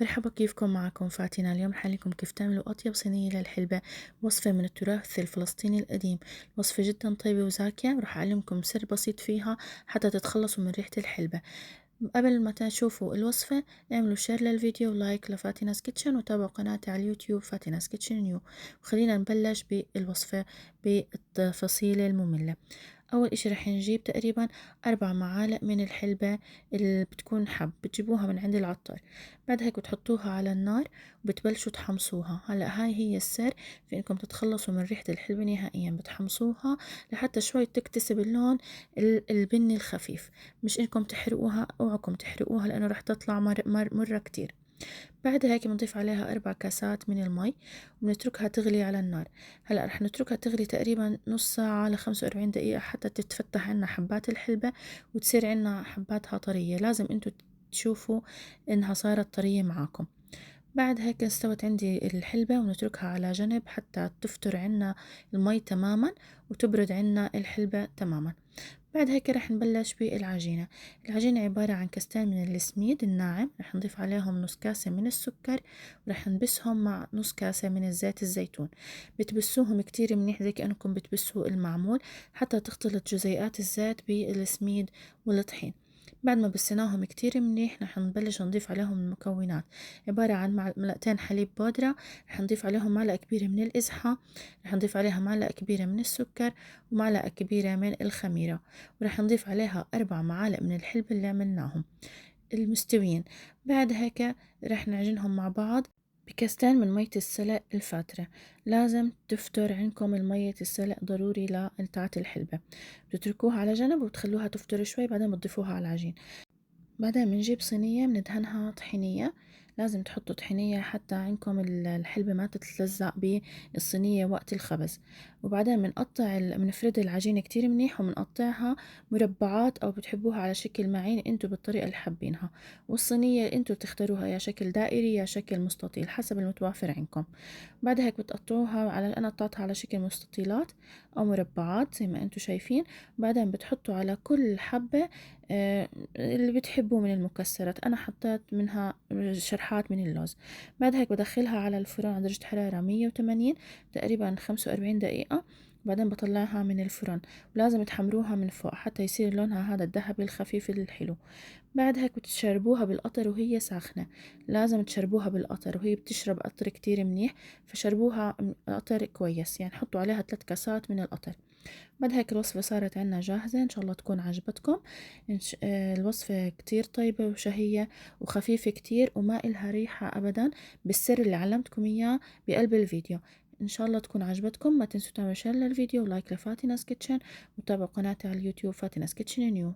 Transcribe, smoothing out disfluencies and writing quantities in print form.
مرحبا، كيفكم؟ معكم فاتنة. اليوم رح لكم كيف تعملوا أطيب صينية للحلبة، وصفة من التراث الفلسطيني القديم. وصفة جدا طيبة وزاكية، رح أعلمكم سر بسيط فيها حتى تتخلصوا من ريحة الحلبة. قبل ما تشوفوا الوصفة اعملوا شير للفيديو ولايك لفاتنا's كيتشن، وتابعوا قناتي على اليوتيوب فاتنا's كيتشن نيو. وخلينا نبلش بالوصفة بالتفاصيل المملة. أول إشي رح نجيب تقريبا 4 معالق من الحلبة اللي بتكون حب، بتجيبوها من عند العطار. بعد هيك بتحطوها على النار وبتبلشوا تحمصوها. هلأ هاي هي السر في إنكم تتخلصوا من ريحة الحلبة نهائيا. بتحمصوها لحتى شوي تكتسب اللون البني الخفيف، مش إنكم تحرقوها. اوعكم تحرقوها لأنه رح تطلع مرة كتير. بعد هيك بنضيف عليها 4 كاسات من المي وبنتركها تغلي على النار. هلأ رح نتركها تغلي تقريبا نص ساعة ل45 دقيقة حتى تتفتح عنا حبات الحلبة وتصير عنا حباتها طرية. لازم انتو تشوفوا انها صارت طرية معاكم. بعد هيك استوت عندي الحلبة ونتركها على جنب حتى تفتر عنا المي تماما وتبرد عنا الحلبة تماما. بعد هيك رح نبلش بالعجينة. العجينة عبارة عن كاستين من السميد الناعم، رح نضيف عليهم نص كاسة من السكر، ورح نبسهم مع نص كاسة من الزيت الزيتون. بتبسوهم كتير منيح زي كأنكم بتبسوا المعمول حتى تختلط جزيئات الزيت بالسميد والطحين. بعد ما بسيناهم كتير منيح رح نبلش نضيف عليهم المكونات. عبارة عن معلقتين حليب بودرة، رح نضيف عليهم معلقة كبيرة من القزحة، رح نضيف عليها معلقة كبيرة من السكر ومعلقة كبيرة من الخميرة، ورح نضيف عليها 4 معالق من الحلبة اللي عملناهم المستويين. بعد هيك رح نعجنهم مع بعض بكاستين من مية السلق الفاترة. لازم تفتر عندكم المية السلق ضروري لتاعت الحلبة. بتتركوها على جنب وتخلوها تفتر شوي، بعدين بتضيفوها على العجين. بعدين بنجيب صينية بندهنها طحينية. لازم تحطوا طحينية حتى عندكم الحلبة ما تتلزق بالصينية وقت الخبز. وبعدين بنفرد العجينة كتير منيح وبنقطعها مربعات أو بتحبوها على شكل معين انتو بالطريقة اللي حابينها. والصينية انتو تختاروها يا شكل دائري يا شكل مستطيل حسب المتوافر عندكم. بعد هيك بتقطعوها أنا قطعتها على شكل مستطيلات أو مربعات زي ما انتو شايفين. بعدين بتحطوا على كل حبة اللي بتحبوه من المكسرات. أنا حطيت منها شرحات من اللوز. بعد هيك بدخلها على الفرن على درجة حرارة 180 تقريبا 45 دقيقة. بعدين بطلعها من الفرن، ولازم تحمروها من فوق حتى يصير لونها هذا الذهبي الخفيف الحلو. بعد هيك بتشربوها بالقطر وهي ساخنة. لازم تشربوها بالقطر وهي بتشرب قطر كتير منيح، فشربوها قطر كويس، يعني حطوا عليها 3 كاسات من القطر. بعد هيك الوصفة صارت عنا جاهزة، إن شاء الله تكون عجبتكم. الوصفة كتير طيبة وشهية وخفيفة كتير وما إلها ريحة أبدا، بالسر اللي علمتكم إياه بقلب الفيديو. إن شاء الله تكون عجبتكم. ما تنسوا تعملوا شير للفيديو ولايك لفاتنا's كيتشن، وتابعوا قناتي على اليوتيوب فاتنا's كيتشن نيو.